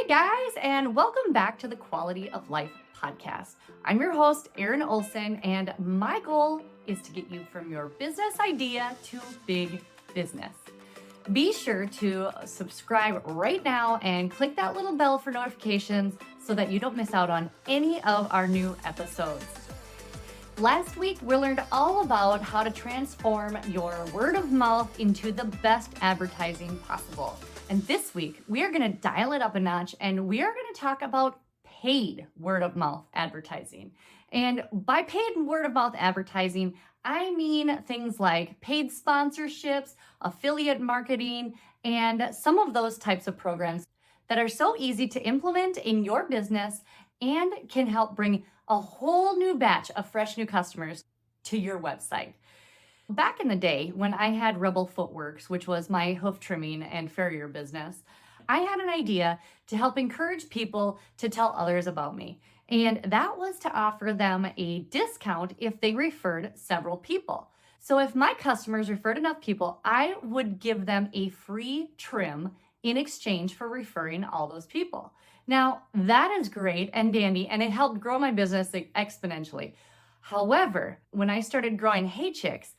Hey guys, and welcome back to the Quality of Life podcast. I'm your host, Erin Olson, and my goal is to get you from your business idea to big business. Be sure to subscribe right now and click that little bell for notifications so that you don't miss out on any of our new episodes. Last week, we learned all about how to transform your word of mouth into the best advertising possible. And this week, we are going to dial it up a notch and we are going to talk about paid word of mouth advertising. And by paid word of mouth advertising, I mean things like paid sponsorships, affiliate marketing, and some of those types of programs that are so easy to implement in your business and can help bring a whole new batch of fresh new customers to your website. Back in the day when I had Rebel Footworks, which was my hoof trimming and farrier business, I had an idea to help encourage people to tell others about me. And that was to offer them a discount if they referred several people. So if my customers referred enough people, I would give them a free trim in exchange for referring all those people. Now, that is great and dandy, and it helped grow my business exponentially. However, when I started growing Hey Chicks,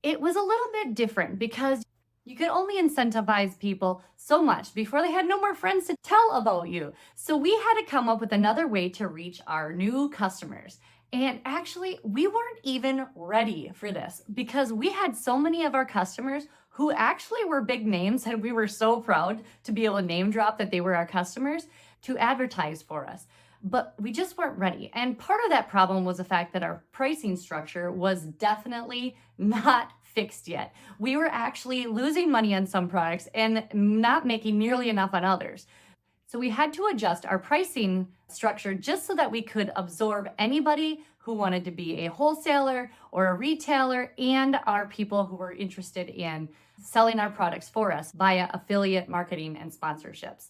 it was a little bit different because you could only incentivize people so much before they had no more friends to tell about you. So we had to come up with another way to reach our new customers. And actually, we weren't even ready for this because we had so many of our customers who actually were big names, and we were so proud to be able to name drop that they were our customers to advertise for us. But we just weren't ready. And part of that problem was the fact that our pricing structure was definitely not fixed yet. We were actually losing money on some products and not making nearly enough on others. So we had to adjust our pricing structure just so that we could absorb anybody who wanted to be a wholesaler or a retailer and our people who were interested in selling our products for us via affiliate marketing and sponsorships.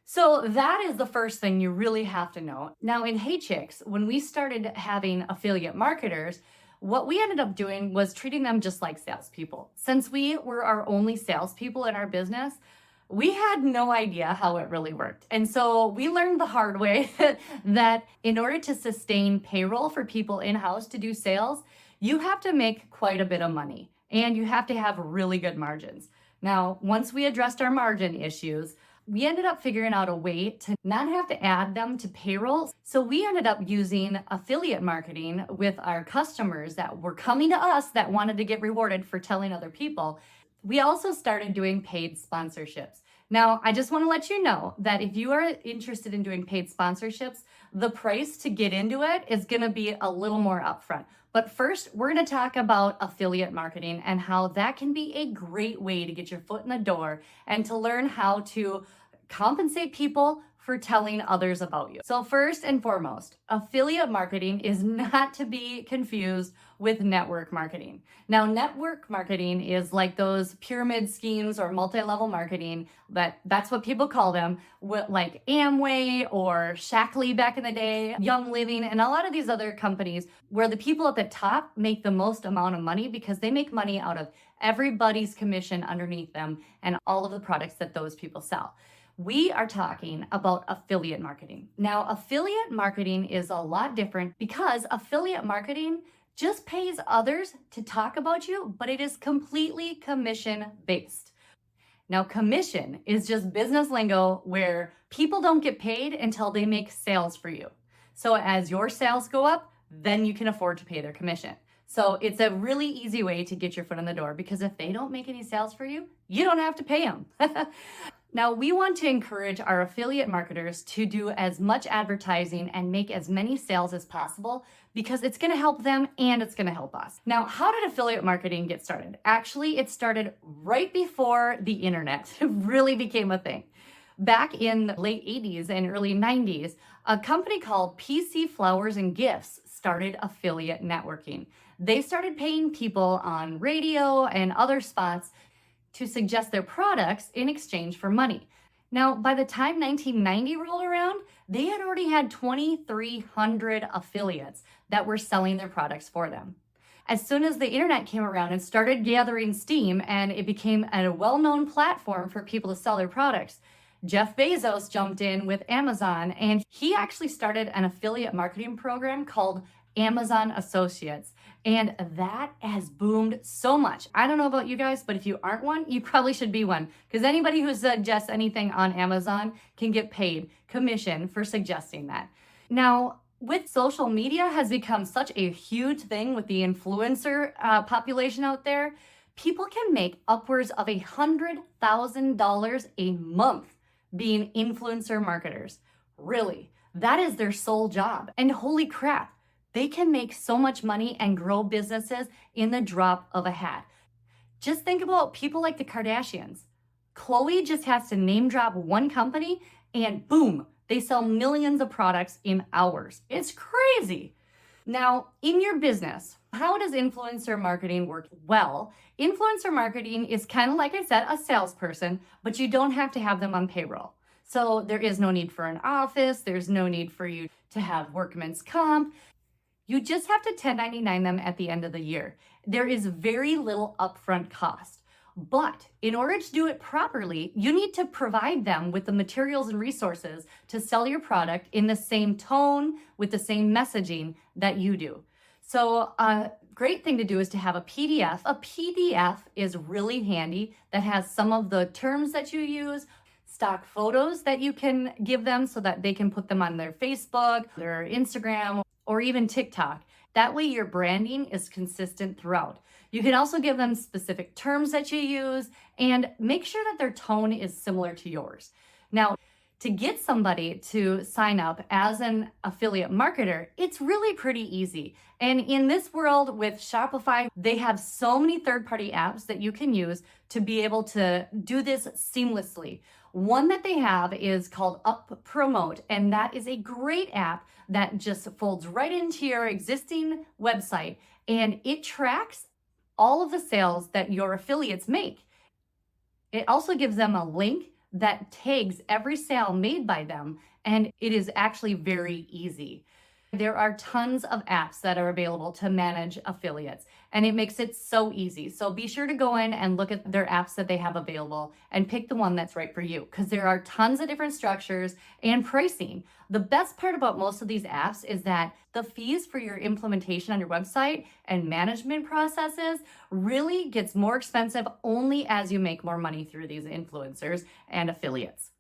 So that is the first thing you really have to know. Now in Hey Chicks, when we started having affiliate marketers, what we ended up doing was treating them just like salespeople. Since we were our only salespeople in our business, we had no idea how it really worked. And so we learned the hard way that in order to sustain payroll for people in-house to do sales, you have to make quite a bit of money and you have to have really good margins. Now, once we addressed our margin issues, we ended up figuring out a way to not have to add them to payroll. So we ended up using affiliate marketing with our customers that were coming to us that wanted to get rewarded for telling other people. We also started doing paid sponsorships. Now, I just want to let you know that if you are interested in doing paid sponsorships, the price to get into it is going to be a little more upfront. But first, we're going to talk about affiliate marketing and how that can be a great way to get your foot in the door and to learn how to compensate people for telling others about you. So first and foremost, affiliate marketing is not to be confused with network marketing. Now, network marketing is like those pyramid schemes or multi-level marketing, that's what people call them, like Amway or Shackley back in the day, Young Living, and a lot of these other companies where the people at the top make the most amount of money because they make money out of everybody's commission underneath them and all of the products that those people sell. We are talking about affiliate marketing. Now, affiliate marketing is a lot different because affiliate marketing just pays others to talk about you, but it is completely commission-based. Now, commission is just business lingo where people don't get paid until they make sales for you. So as your sales go up, then you can afford to pay their commission. So it's a really easy way to get your foot in the door because if they don't make any sales for you, you don't have to pay them. Now, we want to encourage our affiliate marketers to do as much advertising and make as many sales as possible because it's going to help them and it's going to help us. Now, how did affiliate marketing get started? Actually, it started right before the internet really became a thing. Back in the late 80s and early 90s, a company called PC Flowers and Gifts started affiliate networking. They started paying people on radio and other spots to suggest their products in exchange for money. Now, by the time 1990 rolled around, they had already had 2,300 affiliates that were selling their products for them. As soon as the internet came around and started gathering steam and it became a well-known platform for people to sell their products, Jeff Bezos jumped in with Amazon, and he actually started an affiliate marketing program called Amazon Associates. And that has boomed so much. I don't know about you guys, but if you aren't one, you probably should be one, because anybody who suggests anything on Amazon can get paid commission for suggesting that. Now, with social media has become such a huge thing with the influencer population out there, people can make upwards of $100,000 a month being influencer marketers. Really, that is their sole job. And holy crap, they can make so much money and grow businesses in the drop of a hat. Just think about people like the Kardashians. Khloe just has to name drop one company and boom, they sell millions of products in hours. It's crazy. Now, in your business, how does influencer marketing work? Well, influencer marketing is kind of like I said, a salesperson, but you don't have to have them on payroll. So there is no need for an office. There's no need for you to have workman's comp. You just have to 1099 them at the end of the year. There is very little upfront cost. But in order to do it properly, you need to provide them with the materials and resources to sell your product in the same tone, with the same messaging that you do. So a great thing to do is to have a PDF. A PDF is really handy that has some of the terms that you use, stock photos that you can give them so that they can put them on their Facebook, their Instagram, or even TikTok. That way your branding is consistent throughout. You can also give them specific terms that you use and make sure that their tone is similar to yours. Now, to get somebody to sign up as an affiliate marketer, it's really pretty easy. And in this world with Shopify, they have so many third-party apps that you can use to be able to do this seamlessly. One that they have is called Up Promote, and that is a great app that just folds right into your existing website, and it tracks all of the sales that your affiliates make. It also gives them a link that tags every sale made by them, and it is actually very easy. There are tons of apps that are available to manage affiliates, and it makes it so easy. So be sure to go in and look at their apps that they have available and pick the one that's right for you, because there are tons of different structures and pricing. The best part about most of these apps is that the fees for your implementation on your website and management processes really gets more expensive only as you make more money through these influencers and affiliates.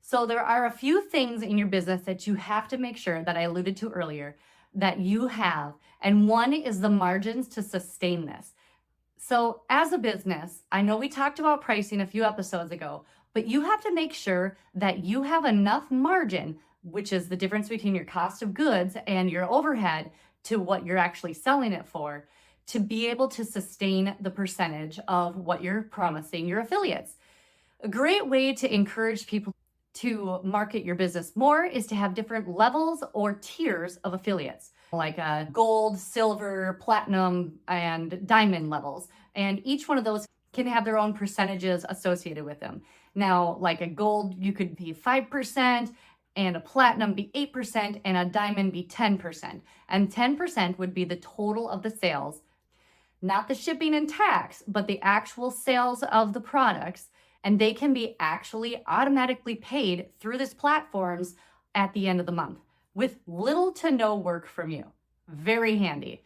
So there are a few things in your business that you have to make sure, that I alluded to earlier, that you have. And one is the margins to sustain this. So as a business, I know we talked about pricing a few episodes ago, but you have to make sure that you have enough margin, which is the difference between your cost of goods and your overhead to what you're actually selling it for, to be able to sustain the percentage of what you're promising your affiliates. A great way to encourage people to market your business more is to have different levels or tiers of affiliates, like a gold, silver, platinum, and diamond levels. And each one of those can have their own percentages associated with them. Now, like a gold, you could be 5%, and a platinum be 8%, and a diamond be 10%. And 10% would be the total of the sales, not the shipping and tax, but the actual sales of the products. And they can be actually automatically paid through these platforms at the end of the month with little to no work from you. Very handy.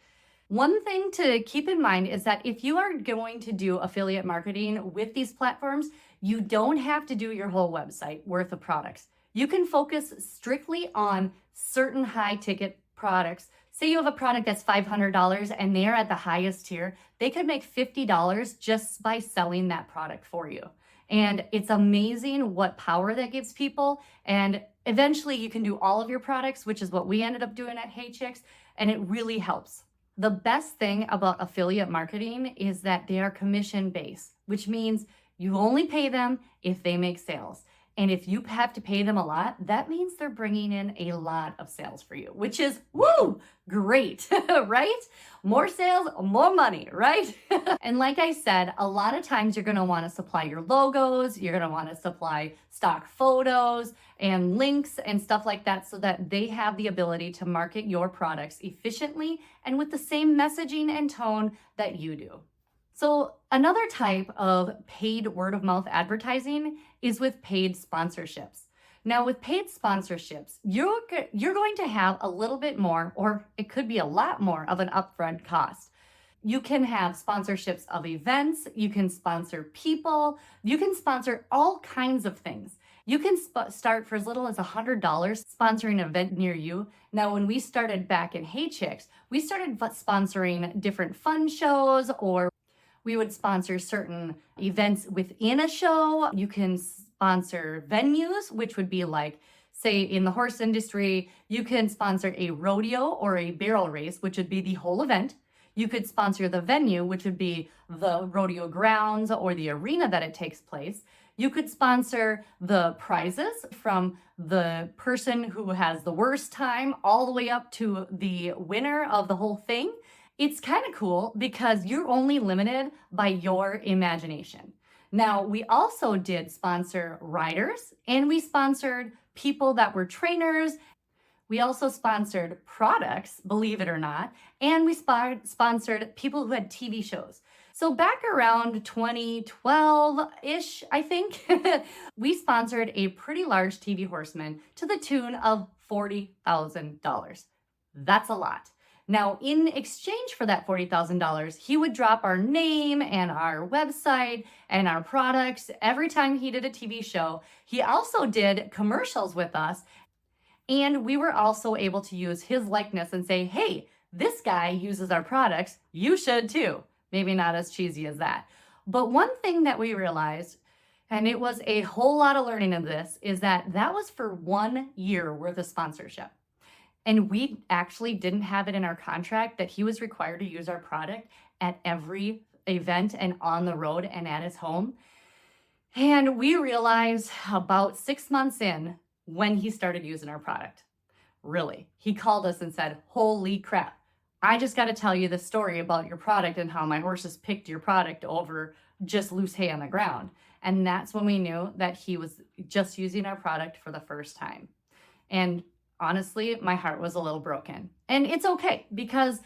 One thing to keep in mind is that if you are going to do affiliate marketing with these platforms, you don't have to do your whole website worth of products. You can focus strictly on certain high ticket products. Say you have a product that's $500 and they're at the highest tier, they could make $50 just by selling that product for you. And it's amazing what power that gives people. And eventually you can do all of your products, which is what we ended up doing at Hey Chicks, and it really helps. The best thing about affiliate marketing is that they are commission-based, which means you only pay them if they make sales. And if you have to pay them a lot, that means they're bringing in a lot of sales for you, which is, woo, great, right? More sales, more money, right? And like I said, a lot of times you're gonna wanna supply your logos, you're gonna wanna supply stock photos and links and stuff like that so that they have the ability to market your products efficiently and with the same messaging and tone that you do. So another type of paid word of mouth advertising is with paid sponsorships. Now with paid sponsorships, you're going to have a little bit more, or it could be a lot more of an upfront cost. You can have sponsorships of events, you can sponsor people, you can sponsor all kinds of things. You can start for as little as $100 sponsoring an event near you. Now, when we started back in Hey Chicks, we started sponsoring different fun shows, or we would sponsor certain events within a show. You can sponsor venues, which would be like, say in the horse industry, you can sponsor a rodeo or a barrel race, which would be the whole event. You could sponsor the venue, which would be the rodeo grounds or the arena that it takes place. You could sponsor the prizes from the person who has the worst time all the way up to the winner of the whole thing. It's kind of cool because you're only limited by your imagination. Now, we also did sponsor riders, and we sponsored people that were trainers. We also sponsored products, believe it or not, and we sponsored people who had TV shows. So back around 2012-ish, I think, we sponsored a pretty large TV horseman to the tune of $40,000. That's a lot. Now, in exchange for that $40,000, he would drop our name and our website and our products every time he did a TV show. He also did commercials with us, and we were also able to use his likeness and say, hey, this guy uses our products, you should too. Maybe not as cheesy as that. But one thing that we realized, and it was a whole lot of learning of this, is that was for 1 year worth of sponsorship. And we actually didn't have it in our contract that he was required to use our product at every event and on the road and at his home. And we realized about 6 months in when he started using our product. Really, he called us and said, holy crap, I just got to tell you the story about your product and how my horses picked your product over just loose hay on the ground. And that's when we knew that he was just using our product for the first time. And honestly, my heart was a little broken. And it's okay because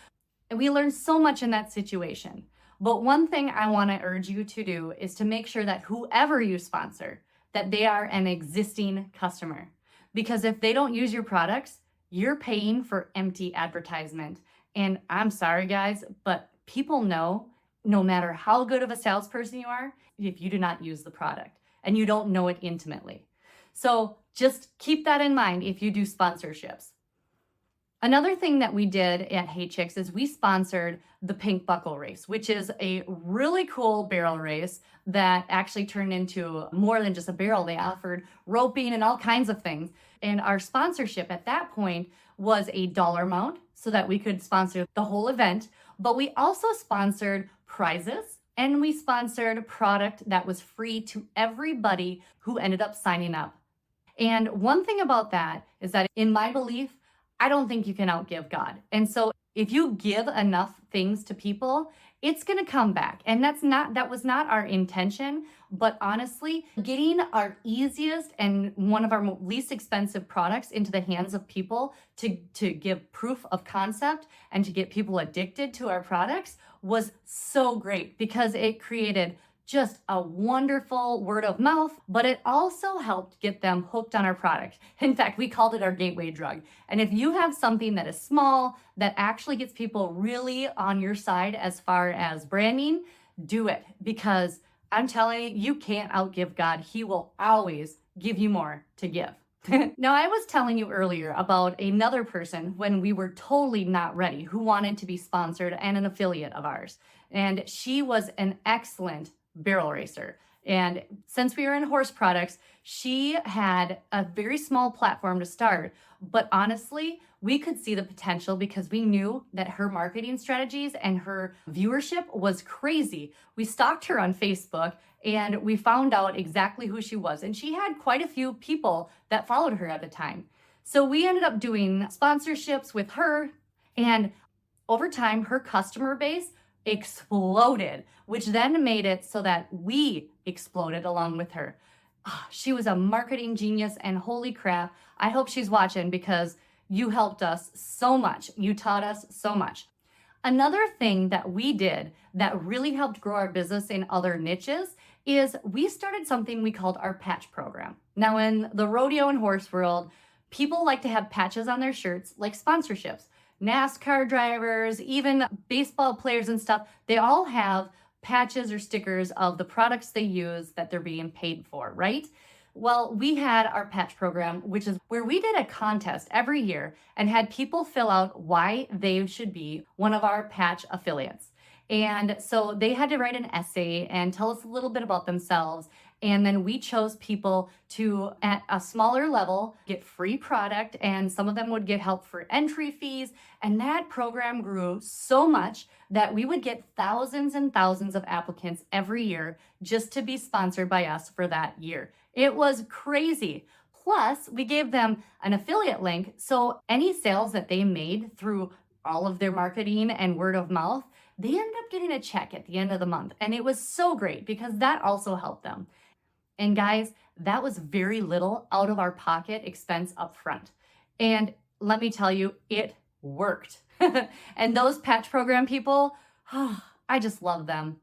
we learned so much in that situation. But one thing I want to urge you to do is to make sure that whoever you sponsor, that they are an existing customer. Because if they don't use your products, you're paying for empty advertisement. And I'm sorry, guys, but people know, no matter how good of a salesperson you are, if you do not use the product and you don't know it intimately. So just keep that in mind if you do sponsorships. Another thing that we did at Hey Chicks is we sponsored the Pink Buckle Race, which is a really cool barrel race that actually turned into more than just a barrel. They offered roping and all kinds of things. And our sponsorship at that point was a dollar amount so that we could sponsor the whole event. But we also sponsored prizes, and we sponsored product that was free to everybody who ended up signing up. And one thing about that is that in my belief, I don't think you can outgive God. And so if you give enough things to people, it's going to come back. And that was not our intention, but honestly, getting our easiest and one of our least expensive products into the hands of people to give proof of concept and to get people addicted to our products was so great because it created just a wonderful word of mouth, but it also helped get them hooked on our product. In fact, we called it our gateway drug. And if you have something that is small, that actually gets people really on your side as far as branding, do it. Because I'm telling you, you can't outgive God. He will always give you more to give. Now, I was telling you earlier about another person when we were totally not ready who wanted to be sponsored and an affiliate of ours. And she was an excellent barrel racer. And since we were in horse products, she had a very small platform to start. But honestly, we could see the potential because we knew that her marketing strategies and her viewership was crazy. We stalked her on Facebook and we found out exactly who she was. And she had quite a few people that followed her at the time. So we ended up doing sponsorships with her. And over time, her customer base exploded, which then made it so that we exploded along with her. She was a marketing genius, and holy crap, I hope she's watching because you helped us so much. You taught us so much. Another thing that we did that really helped grow our business in other niches is we started something we called our patch program. Now, in the rodeo and horse world, people like to have patches on their shirts, like sponsorships. NASCAR drivers, even baseball players and stuff, they all have patches or stickers of the products they use that they're being paid for, right? Well, we had our patch program, which is where we did a contest every year and had people fill out why they should be one of our patch affiliates. And so they had to write an essay and tell us a little bit about themselves. And then we chose people to, at a smaller level, get free product, and some of them would get help for entry fees. And that program grew so much that we would get thousands and thousands of applicants every year just to be sponsored by us for that year. It was crazy. Plus, we gave them an affiliate link, so any sales that they made through all of their marketing and word of mouth, they ended up getting a check at the end of the month. And it was so great because that also helped them. And guys, that was very little out of our pocket expense up front. And let me tell you, it worked. And those patch program people, I just love them.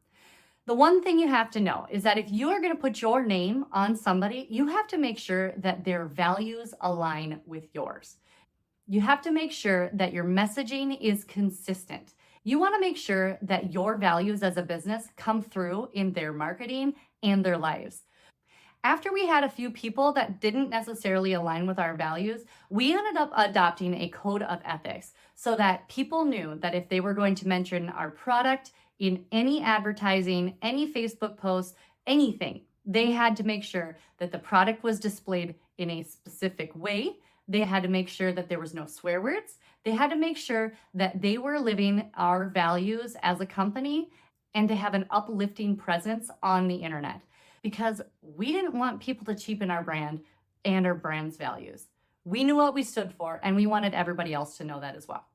The one thing you have to know is that if you are going to put your name on somebody, you have to make sure that their values align with yours. You have to make sure that your messaging is consistent. You want to make sure that your values as a business come through in their marketing and their lives. After we had a few people that didn't necessarily align with our values, we ended up adopting a code of ethics so that people knew that if they were going to mention our product in any advertising, any Facebook posts, anything, they had to make sure that the product was displayed in a specific way. They had to make sure that there was no swear words. They had to make sure that they were living our values as a company and to have an uplifting presence on the internet, because we didn't want people to cheapen our brand and our brand's values. We knew what we stood for, and we wanted everybody else to know that as well.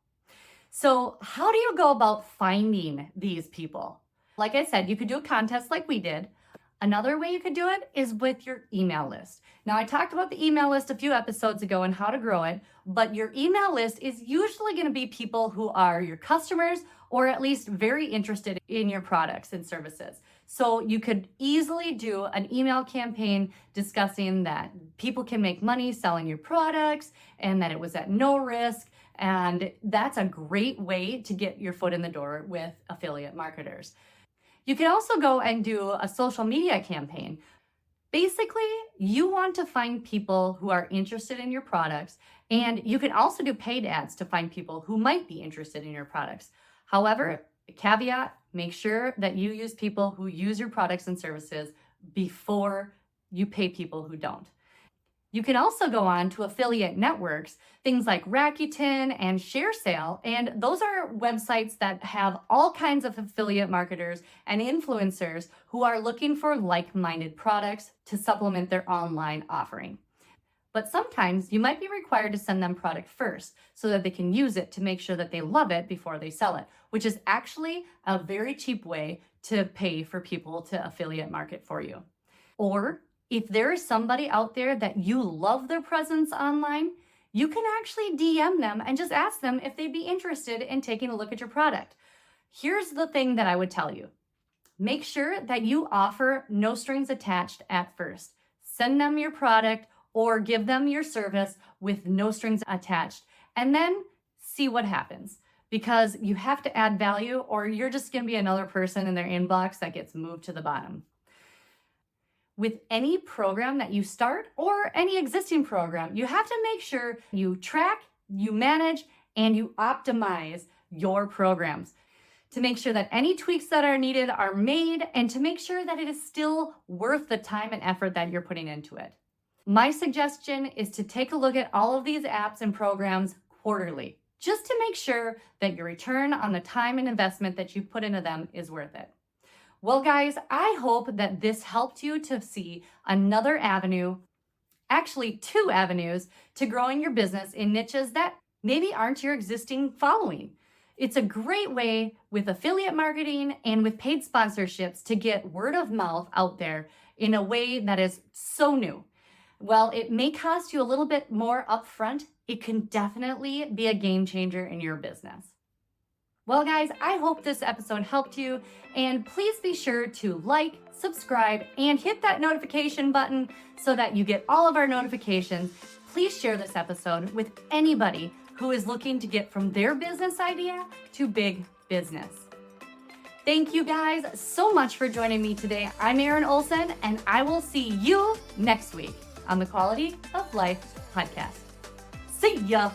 So how do you go about finding these people? Like I said, you could do a contest like we did. Another way you could do it is with your email list. Now, I talked about the email list a few episodes ago and how to grow it, but your email list is usually going to be people who are your customers or at least very interested in your products and services. So you could easily do an email campaign discussing that people can make money selling your products and that it was at no risk. And that's a great way to get your foot in the door with affiliate marketers. You can also go and do a social media campaign. Basically, you want to find people who are interested in your products, and you can also do paid ads to find people who might be interested in your products. However, caveat, make sure that you use people who use your products and services before you pay people who don't. You can also go on to affiliate networks, things like Rakuten and ShareSale, and those are websites that have all kinds of affiliate marketers and influencers who are looking for like-minded products to supplement their online offering. But sometimes you might be required to send them product first so that they can use it to make sure that they love it before they sell it, which is actually a very cheap way to pay for people to affiliate market for you. Or if there is somebody out there that you love their presence online, you can actually DM them and just ask them if they'd be interested in taking a look at your product. Here's the thing that I would tell you. Make sure that you offer no strings attached at first. Send them your product or give them your service with no strings attached, and then see what happens. Because you have to add value or you're just going to be another person in their inbox that gets moved to the bottom. With any program that you start or any existing program, you have to make sure you track, you manage, and you optimize your programs to make sure that any tweaks that are needed are made and to make sure that it is still worth the time and effort that you're putting into it. My suggestion is to take a look at all of these apps and programs quarterly, just to make sure that your return on the time and investment that you put into them is worth it. Well, guys, I hope that this helped you to see another avenue, actually 2 avenues, to growing your business in niches that maybe aren't your existing following. It's a great way with affiliate marketing and with paid sponsorships to get word of mouth out there in a way that is so new. While it may cost you a little bit more upfront, it can definitely be a game changer in your business. Well, guys, I hope this episode helped you, and please be sure to like, subscribe, and hit that notification button so that you get all of our notifications. Please share this episode with anybody who is looking to get from their business idea to big business. Thank you guys so much for joining me today. I'm Erin Olson, and I will see you next week on the Quality of Life podcast. See ya!